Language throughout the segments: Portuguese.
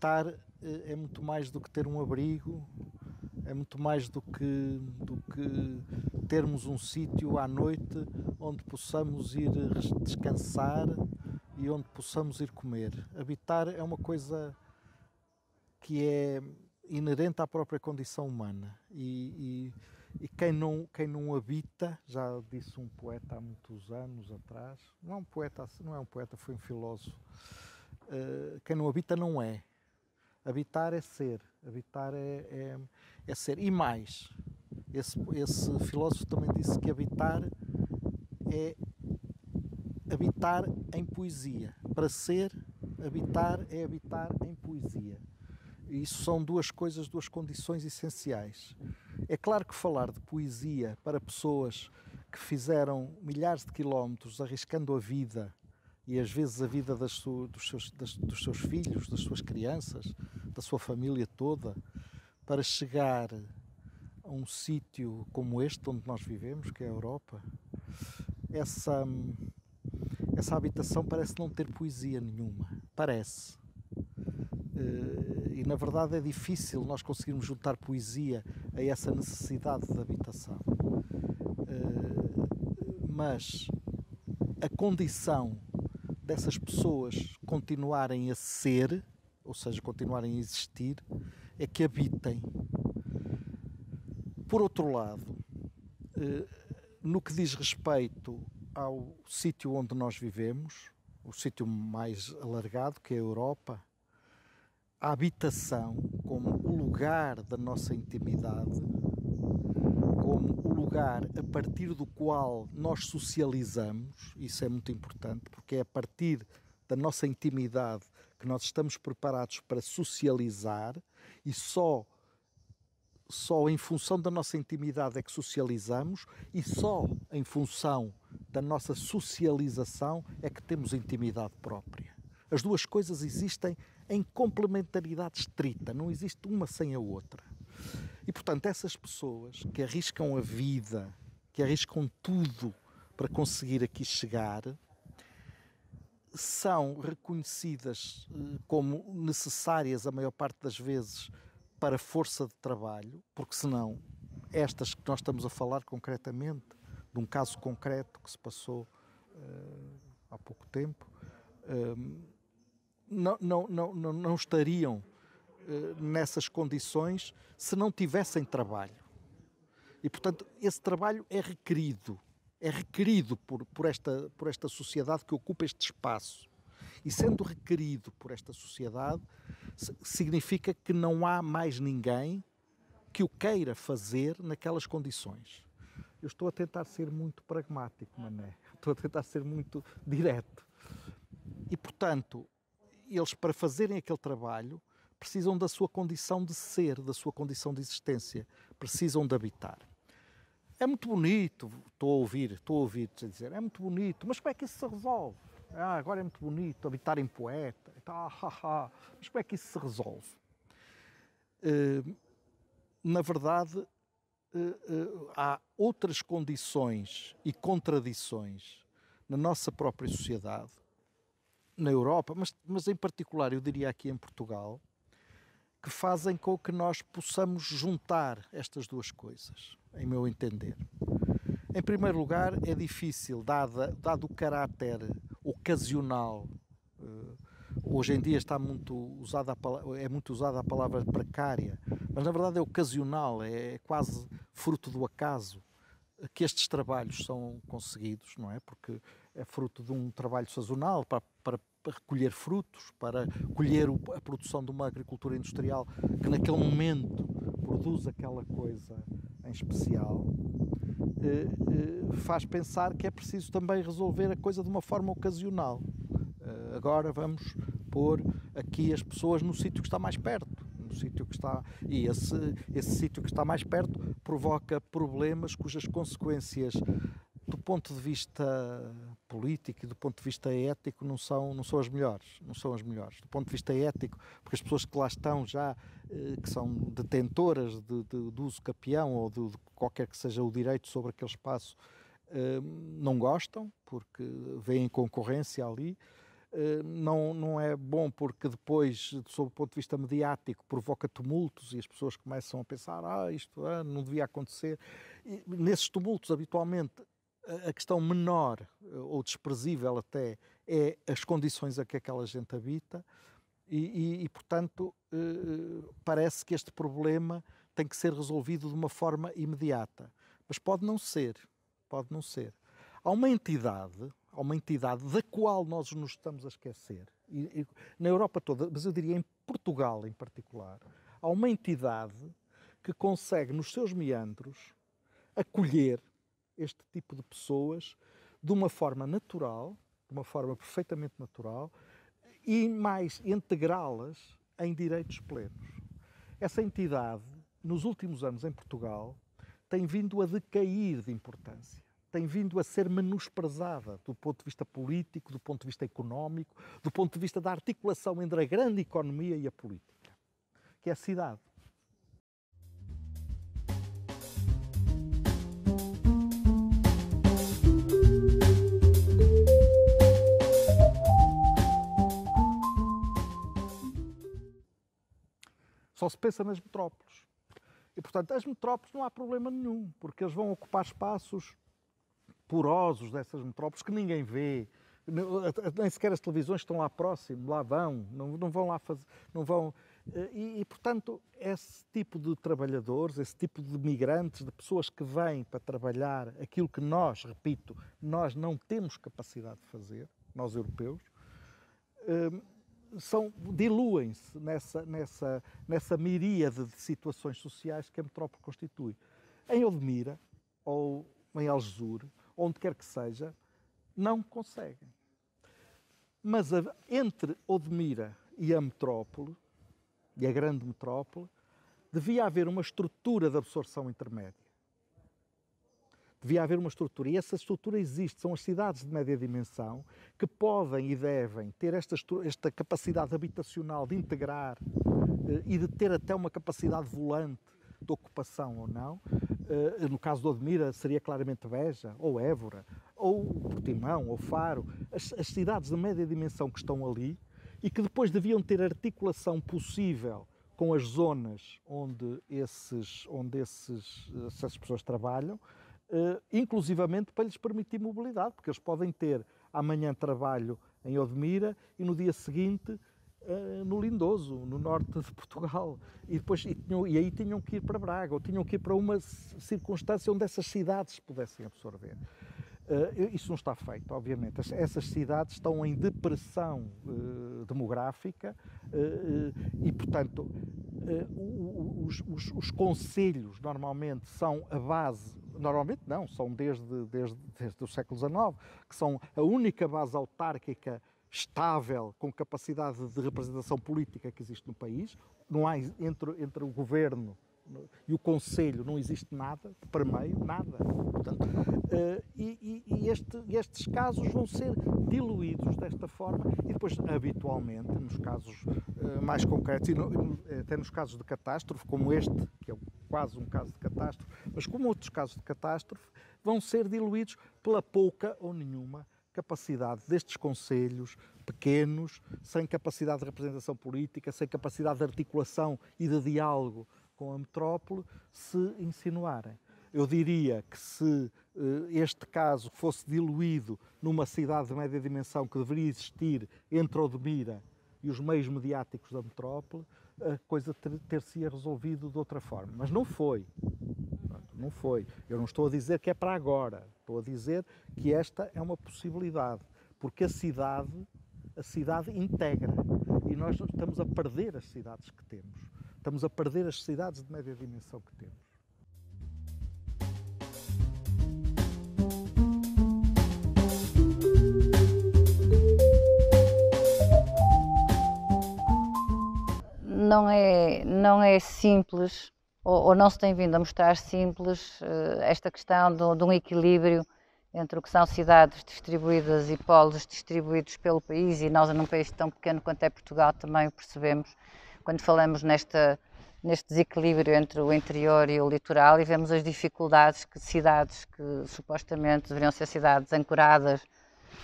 habitar é muito mais do que ter um abrigo, é muito mais do que termos um sítio à noite onde possamos ir descansar e onde possamos ir comer. Habitar é uma coisa que é inerente à própria condição humana e quem não habita, já disse um poeta há muitos anos atrás, não é um poeta, foi um filósofo, quem não habita não é. Habitar é ser, habitar é ser. E mais, esse filósofo também disse que habitar é habitar em poesia. Para ser, habitar é habitar em poesia. E isso são duas coisas, duas condições essenciais. É claro que falar de poesia para pessoas que fizeram milhares de quilómetros arriscando a vida e às vezes a vida dos seus filhos, das suas crianças, da sua família toda, para chegar a um sítio como este onde nós vivemos, que é a Europa, essa habitação parece não ter poesia nenhuma. Parece. E na verdade é difícil nós conseguirmos juntar poesia a essa necessidade de habitação. Mas a condição dessas pessoas continuarem a ser, ou seja, continuarem a existir, é que habitem. Por outro lado, no que diz respeito ao sítio onde nós vivemos, o sítio mais alargado, que é a Europa, a habitação como o lugar da nossa intimidade, como o lugar a partir do qual nós socializamos, isso é muito importante, porque é a partir da nossa intimidade que nós estamos preparados para socializar e só em função da nossa intimidade é que socializamos e só em função da nossa socialização é que temos intimidade própria. As duas coisas existem em complementaridade estrita, não existe uma sem a outra. E, portanto, essas pessoas que arriscam a vida, que arriscam tudo para conseguir aqui chegar, são reconhecidas como necessárias a maior parte das vezes para força de trabalho, porque senão estas que nós estamos a falar concretamente, de um caso concreto que se passou há pouco tempo, não estariam nessas condições se não tivessem trabalho. E, portanto, esse trabalho é requerido por esta sociedade que ocupa este espaço. E sendo requerido por esta sociedade, significa que não há mais ninguém que o queira fazer naquelas condições. Eu estou a tentar ser muito pragmático, Mané. Estou a tentar ser muito direto. E, portanto, eles, para fazerem aquele trabalho, precisam da sua condição de ser, da sua condição de existência. Precisam de habitar. É muito bonito, estou a ouvir-te dizer, é muito bonito, mas como é que isso se resolve? Agora é muito bonito, habitar em poeta, mas como é que isso se resolve? Na verdade, há outras condições e contradições na nossa própria sociedade, na Europa, mas em particular, eu diria aqui em Portugal, que fazem com que nós possamos juntar estas duas coisas, em meu entender. Em primeiro lugar, é difícil, dado o caráter ocasional. Hoje em dia é muito usada a palavra precária, mas na verdade é ocasional, é quase fruto do acaso que estes trabalhos são conseguidos, não é? Porque é fruto de um trabalho sazonal para recolher frutos, para colher a produção de uma agricultura industrial que naquele momento produz aquela coisa em especial. Faz pensar que é preciso também resolver a coisa de uma forma ocasional. Agora vamos pôr aqui as pessoas no sítio que está mais perto, no sítio que está, e esse sítio que está mais perto provoca problemas cujas consequências, do ponto de vista político e do ponto de vista ético, não são as melhores. Do ponto de vista ético, porque as pessoas que lá estão já, que são detentoras de uso capião ou de qualquer que seja o direito sobre aquele espaço, não gostam, porque veem concorrência ali. não é bom porque depois, sob o ponto de vista mediático, provoca tumultos e as pessoas começam a pensar, isto não devia acontecer. E nesses tumultos, habitualmente, a questão menor ou desprezível até é as condições a que aquela gente habita e portanto, parece que este problema tem que ser resolvido de uma forma imediata. Mas pode não ser, pode não ser. Há uma entidade da qual nós nos estamos a esquecer, na Europa toda, mas eu diria em Portugal em particular, há uma entidade que consegue, nos seus meandros, acolher este tipo de pessoas de uma forma natural, de uma forma perfeitamente natural, e mais integrá-las em direitos plenos. Essa entidade, nos últimos anos em Portugal, tem vindo a decair de importância, tem vindo a ser menosprezada do ponto de vista político, do ponto de vista económico, do ponto de vista da articulação entre a grande economia e a política, que é a cidade. Só se pensa nas metrópoles. E, portanto, as metrópoles não há problema nenhum, porque eles vão ocupar espaços porosos dessas metrópoles que ninguém vê. Nem sequer as televisões estão lá próximo, lá vão, não vão lá fazer, não vão. Portanto, esse tipo de trabalhadores, esse tipo de migrantes, de pessoas que vêm para trabalhar aquilo que nós, repito, nós não temos capacidade de fazer, nós europeus, diluem-se nessa miríade de situações sociais que a metrópole constitui. Em Odmira, ou em Algesur, onde quer que seja, não conseguem. Mas entre Odmira e a metrópole, e a grande metrópole, devia haver uma estrutura de absorção intermédia. Devia haver uma estrutura, e essa estrutura existe, são as cidades de média dimensão que podem e devem ter esta capacidade habitacional de integrar e de ter até uma capacidade volante de ocupação ou não. No caso de Odmira seria claramente Beja, ou Évora, ou Portimão, ou Faro, as cidades de média dimensão que estão ali e que depois deviam ter articulação possível com as zonas onde essas pessoas trabalham, inclusivamente para lhes permitir mobilidade, porque eles podem ter amanhã trabalho em Odmira e no dia seguinte no Lindoso, no norte de Portugal, e aí tinham que ir para Braga, ou tinham que ir para uma circunstância onde essas cidades pudessem absorver. Isso não está feito, obviamente. Essas cidades estão em depressão demográfica e, portanto, os concelhos normalmente são a base, normalmente não, são desde o século XIX, que são a única base autárquica estável, com capacidade de representação política que existe no país. Não há, entre o governo e o concelho não existe nada, de permeio, nada. Portanto, estes casos vão ser diluídos desta forma e depois, habitualmente, nos casos mais concretos, e até nos casos de catástrofe, como este, que é quase um caso de catástrofe, mas como outros casos de catástrofe, vão ser diluídos pela pouca ou nenhuma capacidade destes concelhos pequenos, sem capacidade de representação política, sem capacidade de articulação e de diálogo com a metrópole, se insinuarem. Eu diria que se este caso fosse diluído numa cidade de média dimensão que deveria existir entre Odmira e os meios mediáticos da metrópole, a coisa ter-se-ia resolvido de outra forma. Mas não foi. Não foi. Eu não estou a dizer que é para agora. Estou a dizer que esta é uma possibilidade. Porque a cidade integra. E nós estamos a perder as cidades que temos. Estamos a perder as cidades de média dimensão que temos. Não é simples, ou não se tem vindo a mostrar simples, esta questão de um equilíbrio entre o que são cidades distribuídas e polos distribuídos pelo país, e nós num país tão pequeno quanto é Portugal também o percebemos quando falamos neste desequilíbrio entre o interior e o litoral, e vemos as dificuldades que cidades que supostamente deveriam ser cidades ancoradas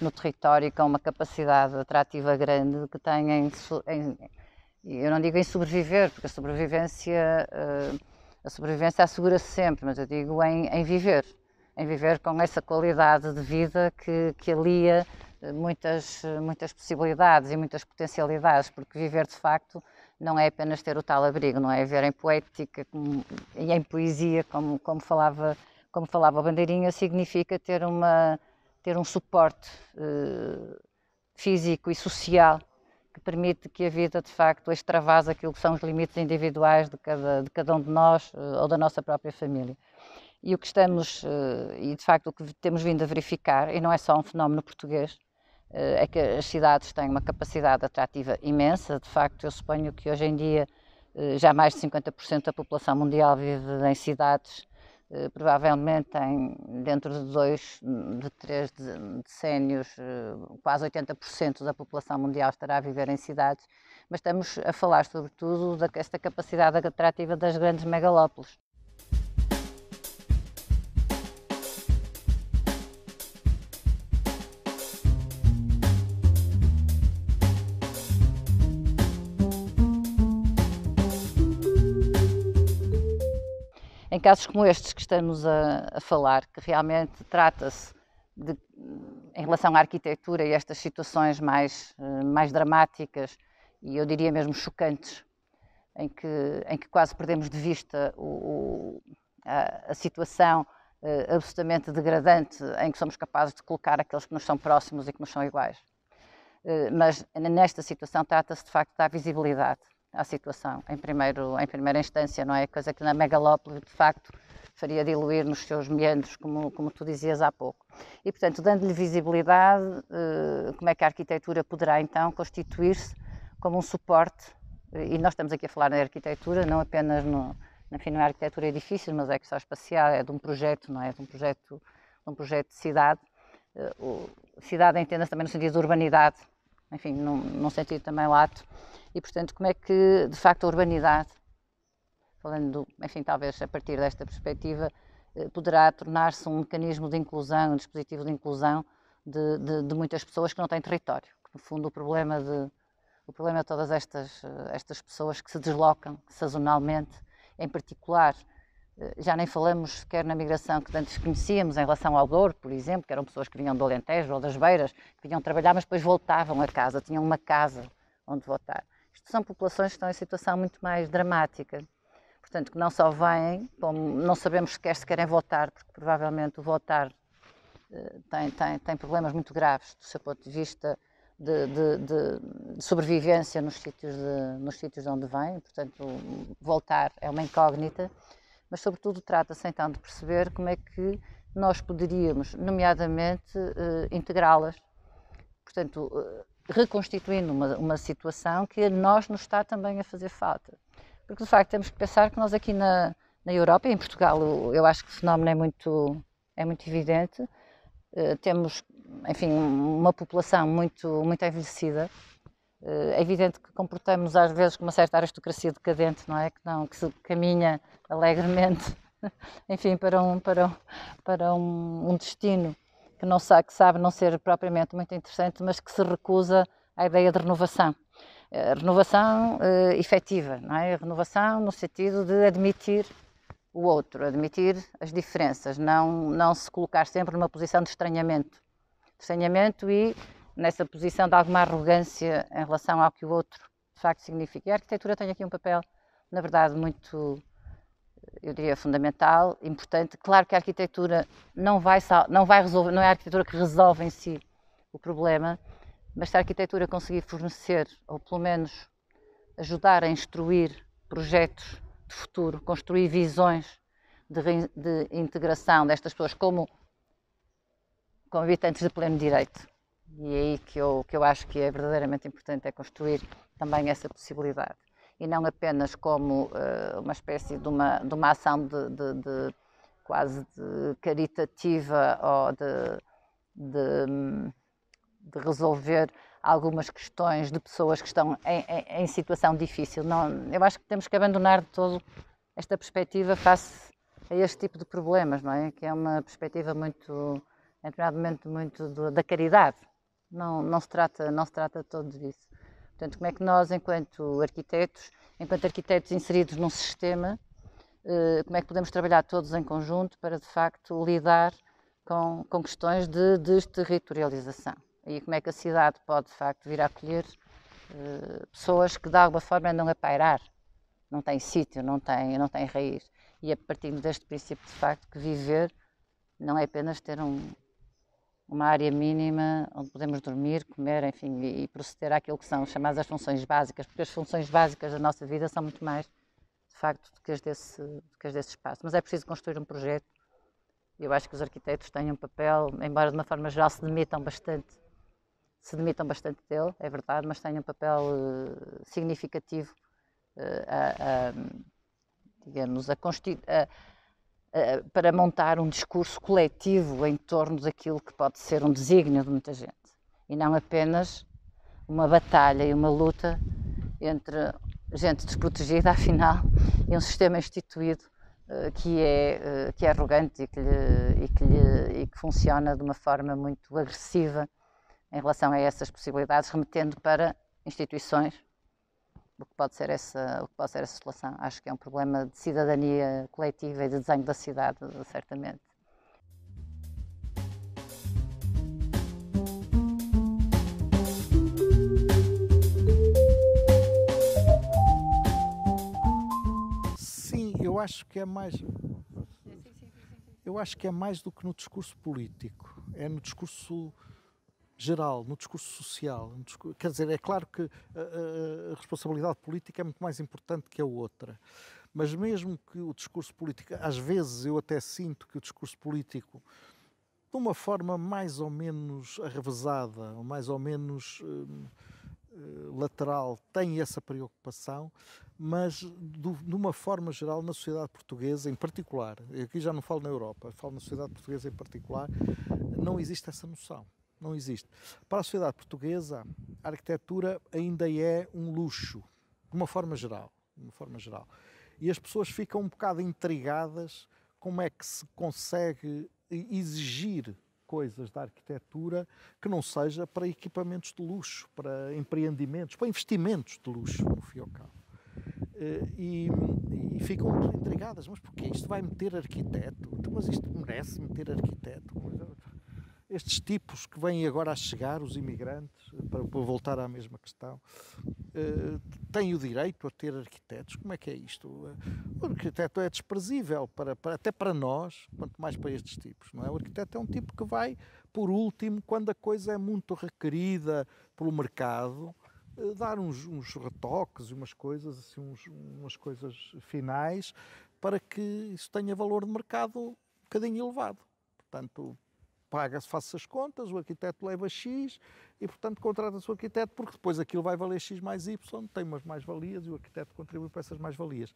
no território, com uma capacidade atrativa grande, que têm, eu não digo em sobreviver, porque a sobrevivência assegura-se sempre, mas eu digo em viver com essa qualidade de vida que alia muitas possibilidades e muitas potencialidades, porque viver de facto não é apenas ter o tal abrigo, não é viver em poética e em poesia, como falava o Bandeirinha, significa ter um suporte físico e social que permite que a vida de facto extravase aquilo que são os limites individuais de cada um de nós ou da nossa própria família. E o que estamos, e de facto o que temos vindo a verificar, e não é só um fenómeno português, é que as cidades têm uma capacidade atrativa imensa. De facto, eu suponho que hoje em dia já mais de 50% da população mundial vive em cidades. Provavelmente dentro de 3 decénios, quase 80% da população mundial estará a viver em cidades, mas estamos a falar sobretudo desta capacidade atrativa das grandes megalópolis. Em casos como estes que estamos a falar, que realmente trata-se em relação à arquitetura e estas situações mais dramáticas e eu diria mesmo chocantes, em que quase perdemos de vista a situação absolutamente degradante em que somos capazes de colocar aqueles que nos são próximos e que nos são iguais. Mas nesta situação trata-se de facto da visibilidade à situação, em primeira instância, não é? Coisa que na megalópole, de facto, faria diluir nos seus meandros, como tu dizias há pouco. E, portanto, dando-lhe visibilidade, como é que a arquitetura poderá, então, constituir-se como um suporte, e nós estamos aqui a falar na arquitetura, não apenas enfim, não é arquitetura edifícios, mas é questão espacial, é de um projeto, não é? De um projeto de cidade. Cidade entenda-se também no sentido de urbanidade, enfim, num sentido também lato. E, portanto, como é que, de facto, a urbanidade, falando, enfim, talvez a partir desta perspectiva, poderá tornar-se um mecanismo de inclusão, um dispositivo de inclusão de muitas pessoas que não têm território. No fundo, o problema de todas estas pessoas que se deslocam sazonalmente, em particular, já nem falamos sequer na migração que antes conhecíamos em relação ao Douro, por exemplo, que eram pessoas que vinham do Alentejo ou das Beiras, que vinham trabalhar, mas depois voltavam a casa, tinham uma casa onde voltar. Isto são populações que estão em situação muito mais dramática. Portanto, que não só vêm, como não sabemos se querem voltar, porque provavelmente o voltar tem problemas muito graves do seu ponto de vista de sobrevivência nos sítios de onde vêm. Portanto, voltar é uma incógnita, mas sobretudo trata-se então de perceber como é que nós poderíamos, nomeadamente, integrá-las. Portanto, reconstituindo uma situação que a nós nos está também a fazer falta. Porque, de facto, temos que pensar que nós aqui na Europa e em Portugal, eu acho que o fenómeno é muito evidente. Temos, enfim, uma população muito envelhecida. É evidente que comportamos às vezes com uma certa aristocracia decadente, não é? Que se caminha alegremente, enfim, para um destino que sabe não ser propriamente muito interessante, mas que se recusa à ideia de renovação. Renovação efetiva, não é? Renovação no sentido de admitir o outro, admitir as diferenças, não se colocar sempre numa posição de estranhamento e nessa posição de alguma arrogância em relação ao que o outro de facto significa. E a arquitetura tem aqui um papel, na verdade, muito, eu diria, fundamental, importante. Claro que a arquitetura não vai resolver, não é a arquitetura que resolve em si o problema, mas se a arquitetura conseguir fornecer, ou pelo menos ajudar a instruir projetos de futuro, construir visões de integração destas pessoas como habitantes de pleno direito, e é aí que eu acho que é verdadeiramente importante, é construir também essa possibilidade. E não apenas como uma espécie de uma ação quase de caritativa ou de resolver algumas questões de pessoas que estão em situação difícil. Não, eu acho que temos que abandonar de todo esta perspectiva face a este tipo de problemas, não é? Que é uma perspectiva muito em determinado momento muito da caridade. Não se trata todo disso. Portanto, como é que nós, enquanto arquitetos inseridos num sistema, como é que podemos trabalhar todos em conjunto para, de facto, lidar com questões de desterritorialização? E como é que a cidade pode, de facto, vir a acolher pessoas que, de alguma forma, andam a pairar, não têm sítio, não têm raiz. E a partir deste princípio, de facto, que viver não é apenas ter uma área mínima onde podemos dormir, comer, enfim, e proceder àquilo que são chamadas as funções básicas, porque as funções básicas da nossa vida são muito mais, de facto, do que as desse espaço. Mas é preciso construir um projeto. Eu acho que os arquitetos têm um papel, embora de uma forma geral se demitam bastante dele, é verdade, mas têm um papel significativo digamos, para montar um discurso coletivo em torno daquilo que pode ser um desígnio de muita gente. E não apenas uma batalha e uma luta entre gente desprotegida, afinal, e um sistema instituído que é arrogante e que funciona de uma forma muito agressiva em relação a essas possibilidades, remetendo para instituições o que pode ser essa solução. Acho que é um problema de cidadania coletiva e de desenho da cidade, certamente. Sim, eu acho que é mais do que no discurso político, é no discurso geral, no discurso social. Quer dizer, é claro que a responsabilidade política é muito mais importante que a outra, mas mesmo que o discurso político, às vezes eu até sinto que o discurso político, de uma forma mais ou menos arrevesada, ou mais ou menos lateral, tem essa preocupação, mas de uma forma geral na sociedade portuguesa em particular, aqui já não falo na Europa, falo na sociedade portuguesa em particular, não existe essa noção. Não existe. Para a sociedade portuguesa, a arquitetura ainda é um luxo, de uma forma geral. E as pessoas ficam um bocado intrigadas como é que se consegue exigir coisas da arquitetura que não seja para equipamentos de luxo, para empreendimentos, para investimentos de luxo, no fim e ao cabo. E ficam muito intrigadas, mas porquê? Isto vai meter arquiteto? Mas isto merece meter arquiteto? Estes tipos que vêm agora a chegar, os imigrantes, para voltar à mesma questão, têm o direito a ter arquitetos? Como é que é isto? O arquiteto é desprezível, até para nós, quanto mais para estes tipos. Não é? O arquiteto é um tipo que vai, por último, quando a coisa é muito requerida pelo mercado, dar uns retoques e umas coisas finais para que isso tenha valor de mercado um bocadinho elevado. Portanto, paga-se, faz-se as contas, o arquiteto leva X e, portanto, contrata-se o arquiteto porque depois aquilo vai valer X mais Y, tem umas mais-valias e o arquiteto contribui para essas mais-valias.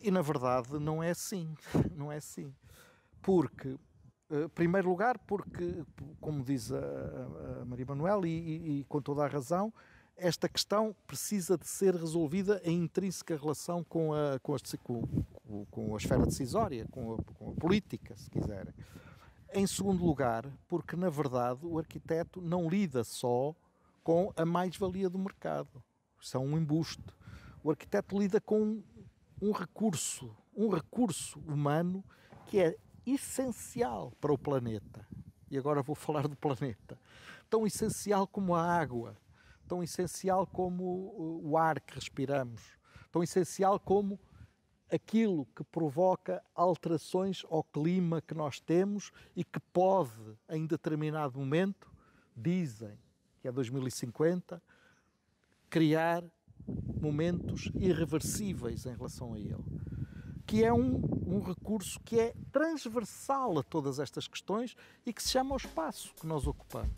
E, na verdade, não é assim. Não é assim. Porque, em primeiro lugar, porque, como diz a Maria Manuel, e com toda a razão, esta questão precisa de ser resolvida em intrínseca relação com a esfera decisória, com a política, se quiserem. Em segundo lugar, porque na verdade o arquiteto não lida só com a mais-valia do mercado. Isso é um embuste. O arquiteto lida com um recurso humano que é essencial para o planeta. E agora vou falar do planeta. Tão essencial como a água, tão essencial como o ar que respiramos, tão essencial como aquilo que provoca alterações ao clima que nós temos e que pode, em determinado momento, dizem que é 2050, criar momentos irreversíveis em relação a ele. Que é um recurso que é transversal a todas estas questões e que se chama o espaço que nós ocupamos.